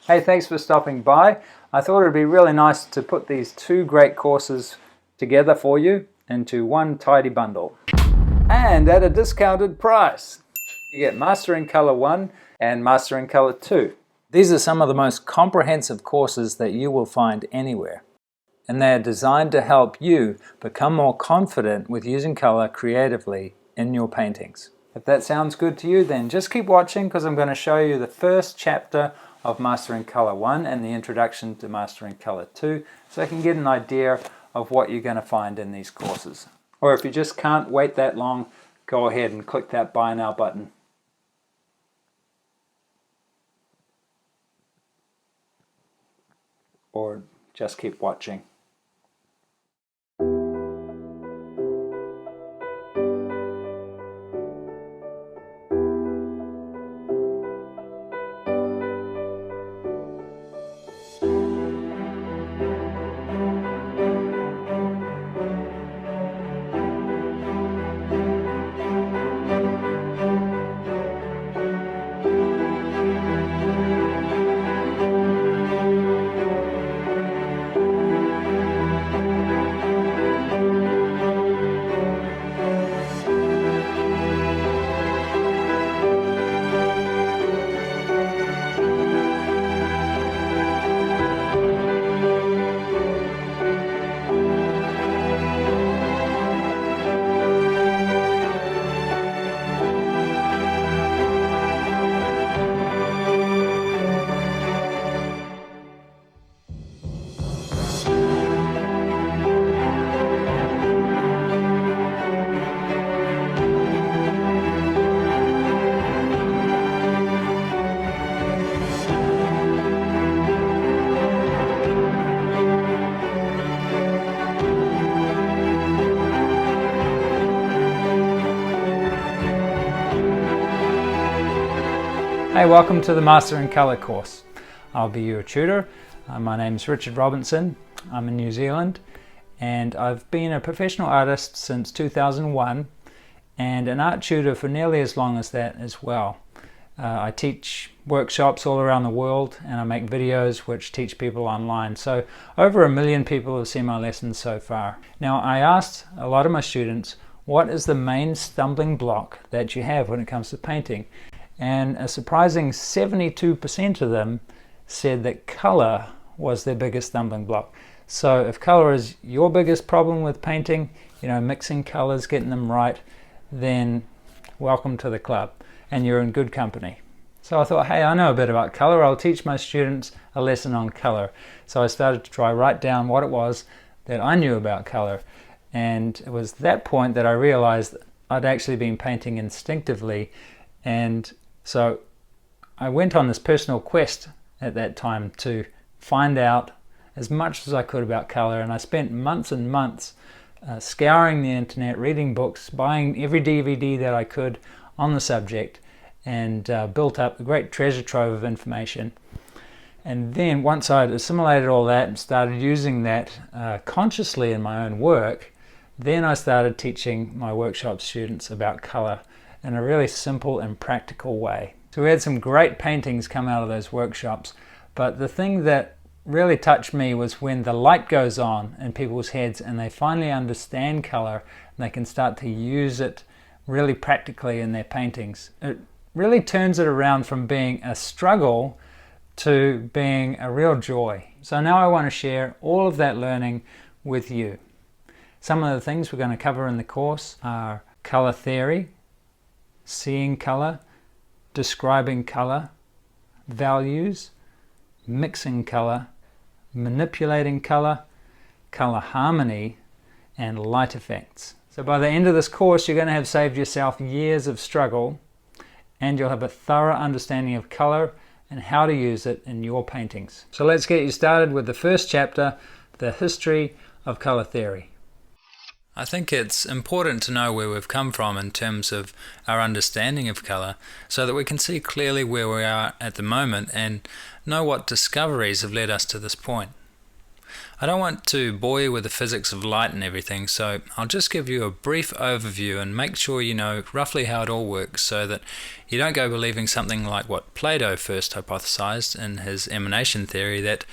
Hey, thanks for stopping by. I thought it would be really nice to put these two great courses together for you into one tidy bundle. And at a discounted price. You get Master in Color 1 and Master in Color 2. These are some of the most comprehensive courses that you will find anywhere. And they are designed to help you become more confident with using color creatively in your paintings. If that sounds good to you, then just keep watching because I'm going to show you the first chapter of Master in Color 1 and the introduction to Master in Color 2 so I can get an idea of what you're going to find in these courses. Or if you just can't wait that long, go ahead and click that Buy Now button. Or just keep watching. Hey, welcome to the Master in Color course. I'll be your tutor. My name is Richard Robinson. I'm in New Zealand and I've been a professional artist since 2001 and an art tutor for nearly as long as that as well. I teach workshops all around the world and I make videos which teach people online. So over 1 million people have seen my lessons so far. Now I asked a lot of my students, what is the main stumbling block that you have when it comes to painting? And a surprising 72% of them said that color was their biggest stumbling block. So if color is your biggest problem with painting, mixing colors, getting them right, then welcome to the club and you're in good company. So I thought, hey, I know a bit about color. I'll teach my students a lesson on color. So I started to try write down what it was that I knew about color. And it was that point that I realized that I'd actually been painting instinctively. And so I went on this personal quest at that time to find out as much as I could about color, and I spent months and months scouring the internet, reading books, buying every DVD that I could on the subject, and built up a great treasure trove of information. And then once I'd assimilated all that and started using that consciously in my own work, then I started teaching my workshop students about color in a really simple and practical way. So we had some great paintings come out of those workshops, but the thing that really touched me was when the light goes on in people's heads and they finally understand color and they can start to use it really practically in their paintings. It really turns it around from being a struggle to being a real joy. So now I want to share all of that learning with you. Some of the things we're going to cover in the course are color theory, seeing color, describing color, values, mixing color, manipulating color, color harmony, and light effects. So by the end of this course, you're going to have saved yourself years of struggle and you'll have a thorough understanding of color and how to use it in your paintings. So let's get you started with the first chapter, the history of color theory. I think it's important to know where we've come from in terms of our understanding of colour so that we can see clearly where we are at the moment and know what discoveries have led us to this point. I don't want to bore you with the physics of light and everything, so I'll just give you a brief overview and make sure you know roughly how it all works so that you don't go believing something like what Plato first hypothesized in his emanation theory, that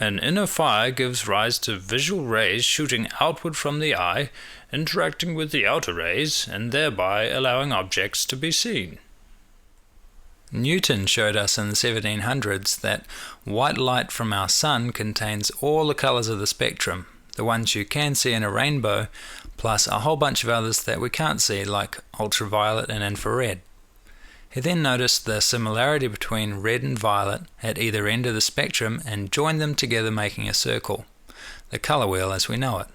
an inner fire gives rise to visual rays shooting outward from the eye, interacting with the outer rays, and thereby allowing objects to be seen. Newton showed us in the 1700s that white light from our sun contains all the colours of the spectrum, the ones you can see in a rainbow, plus a whole bunch of others that we can't see, like ultraviolet and infrared. He then noticed the similarity between red and violet at either end of the spectrum and joined them together, making a circle, the colour wheel as we know it.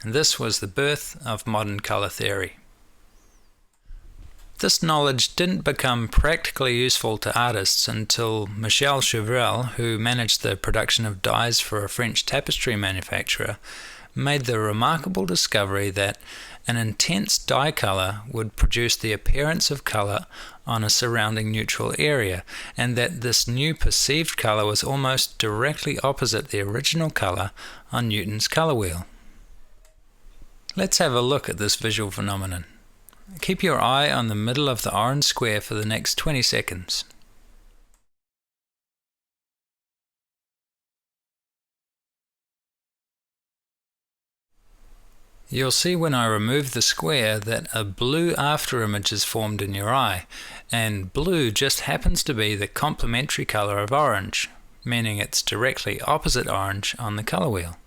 And this was the birth of modern colour theory. This knowledge didn't become practically useful to artists until Michel Chevreul, who managed the production of dyes for a French tapestry manufacturer, made the remarkable discovery that an intense dye colour would produce the appearance of colour on a surrounding neutral area, and that this new perceived colour was almost directly opposite the original colour on Newton's colour wheel. Let's have a look at this visual phenomenon. Keep your eye on the middle of the orange square for the next 20 seconds. You'll see when I remove the square that a blue afterimage is formed in your eye, and blue just happens to be the complementary colour of orange, meaning it's directly opposite orange on the colour wheel.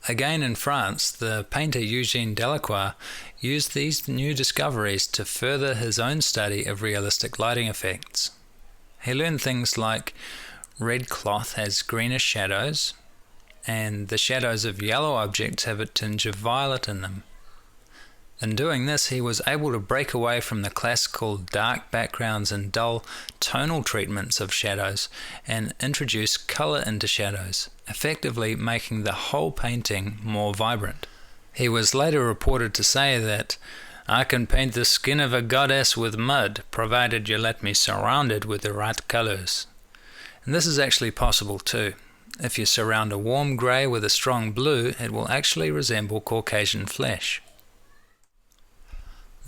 Again in France, the painter Eugène Delacroix used these new discoveries to further his own study of realistic lighting effects. He learned things like red cloth has greenish shadows, and the shadows of yellow objects have a tinge of violet in them. In doing this, he was able to break away from the classical dark backgrounds and dull tonal treatments of shadows and introduce colour into shadows, effectively making the whole painting more vibrant. He was later reported to say that, "I can paint the skin of a goddess with mud, provided you let me surround it with the right colours." And this is actually possible too. If you surround a warm grey with a strong blue, it will actually resemble Caucasian flesh.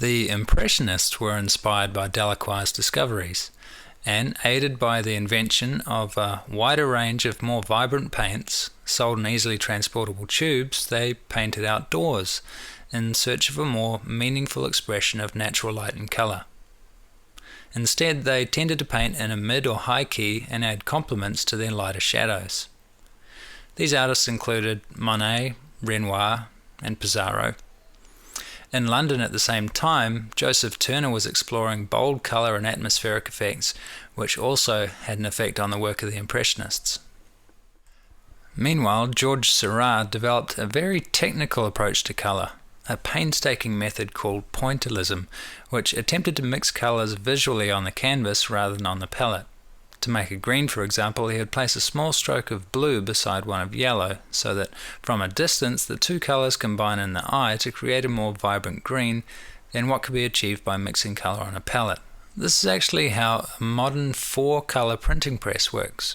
The Impressionists were inspired by Delacroix's discoveries, and aided by the invention of a wider range of more vibrant paints, sold in easily transportable tubes, they painted outdoors in search of a more meaningful expression of natural light and colour. Instead, they tended to paint in a mid or high key and add complements to their lighter shadows. These artists included Monet, Renoir, and Pissarro. In London at the same time, Joseph Turner was exploring bold colour and atmospheric effects, which also had an effect on the work of the Impressionists. Meanwhile, Georges Seurat developed a very technical approach to colour, a painstaking method called pointillism, which attempted to mix colours visually on the canvas rather than on the palette. To make a green, for example, he would place a small stroke of blue beside one of yellow, so that from a distance the two colours combine in the eye to create a more vibrant green than what could be achieved by mixing colour on a palette. This is actually how a modern 4-colour printing press works,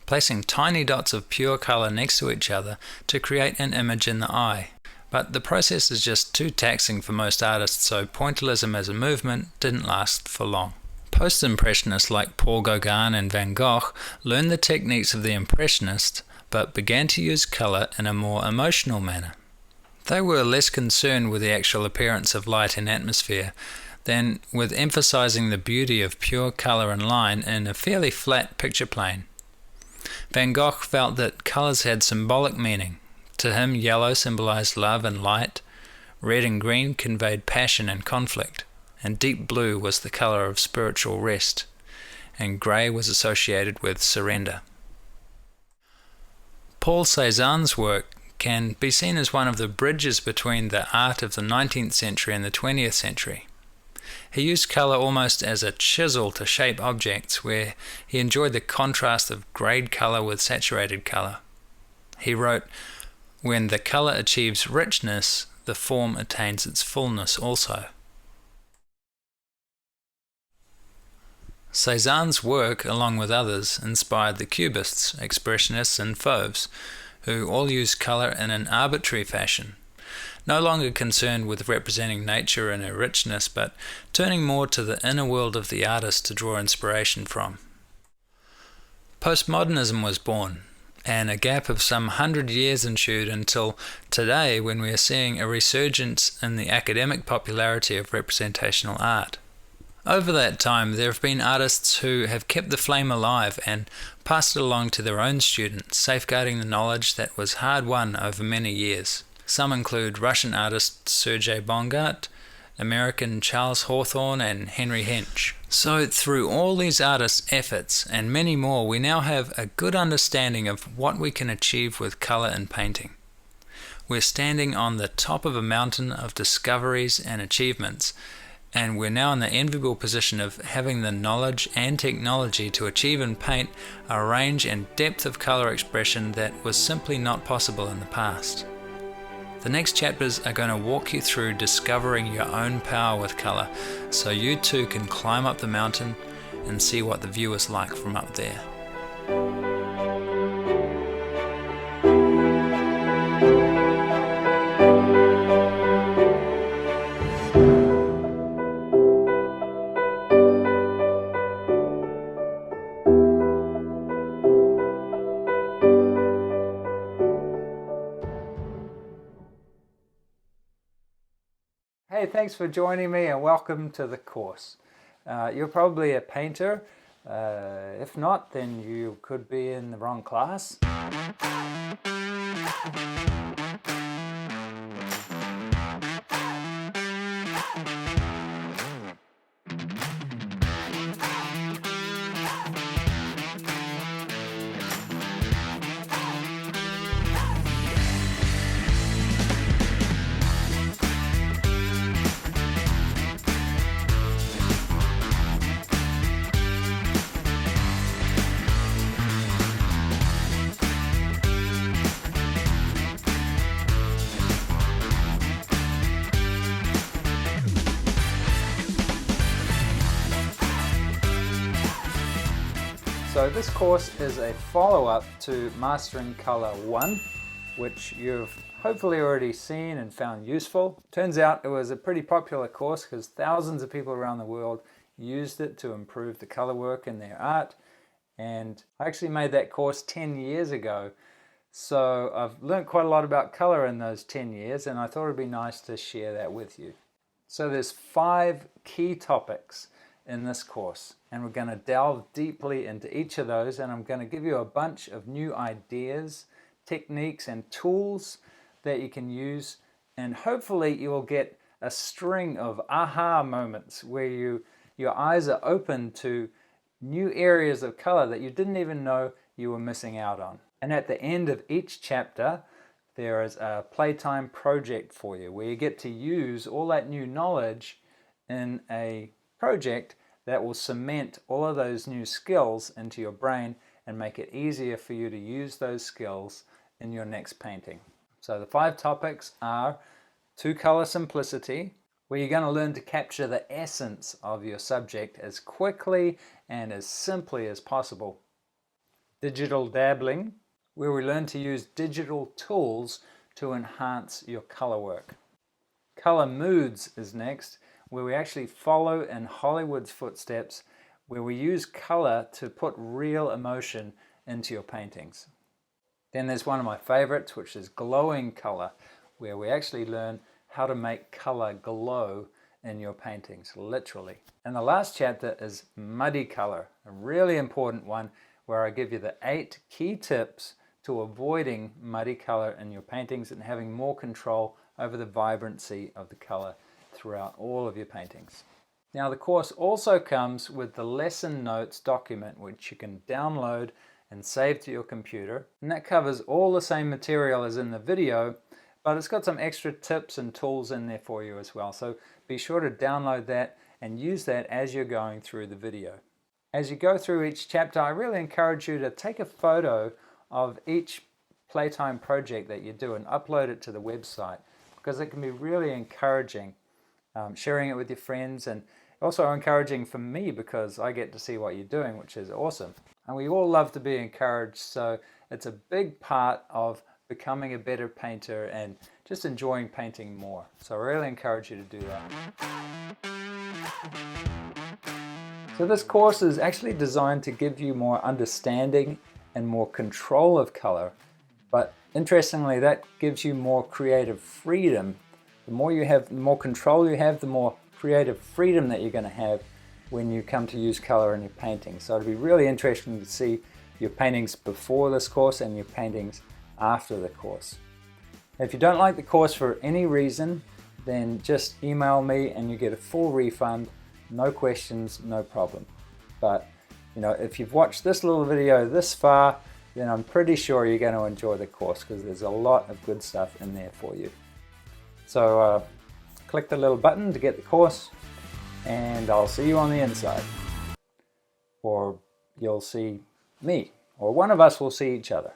placing tiny dots of pure colour next to each other to create an image in the eye. But the process is just too taxing for most artists, so pointillism as a movement didn't last for long. Post-Impressionists like Paul Gauguin and Van Gogh learned the techniques of the Impressionists, but began to use colour in a more emotional manner. They were less concerned with the actual appearance of light and atmosphere than with emphasizing the beauty of pure colour and line in a fairly flat picture plane. Van Gogh felt that colours had symbolic meaning. To him, yellow symbolized love and light, red and green conveyed passion and conflict, and deep blue was the colour of spiritual rest, and grey was associated with surrender. Paul Cézanne's work can be seen as one of the bridges between the art of the 19th century and the 20th century. He used colour almost as a chisel to shape objects, where he enjoyed the contrast of greyed colour with saturated colour. He wrote, "When the colour achieves richness, the form attains its fullness also. Cézanne's work, along with others, inspired the Cubists, Expressionists and Fauves, who all used colour in an arbitrary fashion, no longer concerned with representing nature in her richness, but turning more to the inner world of the artist to draw inspiration from. Postmodernism was born, and a gap of some 100 years ensued until today, when we are seeing a resurgence in the academic popularity of representational art. Over that time, there have been artists who have kept the flame alive and passed it along to their own students, safeguarding the knowledge that was hard-won over many years. Some include Russian artist Sergei Bongart, American Charles Hawthorne and Henry Hench. So through all these artists' efforts and many more, we now have a good understanding of what we can achieve with colour in painting. We're standing on the top of a mountain of discoveries and achievements, and we're now in the enviable position of having the knowledge and technology to achieve and paint a range and depth of colour expression that was simply not possible in the past. The next chapters are going to walk you through discovering your own power with colour, so you too can climb up the mountain and see what the view is like from up there. Hey, thanks for joining me and welcome to the course. You're probably a painter. If not, then you could be in the wrong class. So this course is a follow-up to Mastering Colour 1, which you've hopefully already seen and found useful. Turns out it was a pretty popular course because thousands of people around the world used it to improve the colour work in their art. And I actually made that course 10 years ago. So I've learned quite a lot about colour in those 10 years, and I thought it'd be nice to share that with you. So there's 5 key topics in this course, and we're going to delve deeply into each of those, and I'm going to give you a bunch of new ideas, techniques and tools that you can use, and hopefully you will get a string of aha moments where your eyes are open to new areas of color that you didn't even know you were missing out on. And at the end of each chapter there is a playtime project for you where you get to use all that new knowledge in a project that will cement all of those new skills into your brain and make it easier for you to use those skills in your next painting. So the 5 topics are 2-color simplicity, where you're going to learn to capture the essence of your subject as quickly and as simply as possible. Digital dabbling, where we learn to use digital tools to enhance your color work. Color moods is next, where we actually follow in Hollywood's footsteps, where we use color to put real emotion into your paintings. Then there's one of my favorites, which is glowing color, where we actually learn how to make color glow in your paintings, literally. And the last chapter is muddy color, a really important one, where I give you the 8 key tips to avoiding muddy color in your paintings and having more control over the vibrancy of the color throughout all of your paintings. Now the course also comes with the lesson notes document, which you can download and save to your computer, and that covers all the same material as in the video, but it's got some extra tips and tools in there for you as well, so be sure to download that and use that as you're going through the video. As you go through each chapter, I really encourage you to take a photo of each playtime project that you do and upload it to the website, because it can be really encouraging, sharing it with your friends, and also encouraging for me because I get to see what you're doing, which is awesome. And we all love to be encouraged, so it's a big part of becoming a better painter and just enjoying painting more. So I really encourage you to do that. So this course is actually designed to give you more understanding and more control of color, but interestingly that gives you more creative freedom. The more you have, the more control you have, the more creative freedom that you're going to have when you come to use color in your painting. So it'll be really interesting to see your paintings before this course and your paintings after the course. If you don't like the course for any reason, then just email me and you get a full refund. No questions, no problem. But if you've watched this little video this far, then I'm pretty sure you're going to enjoy the course because there's a lot of good stuff in there for you. So click the little button to get the course, and I'll see you on the inside. Or you'll see me, or one of us will see each other.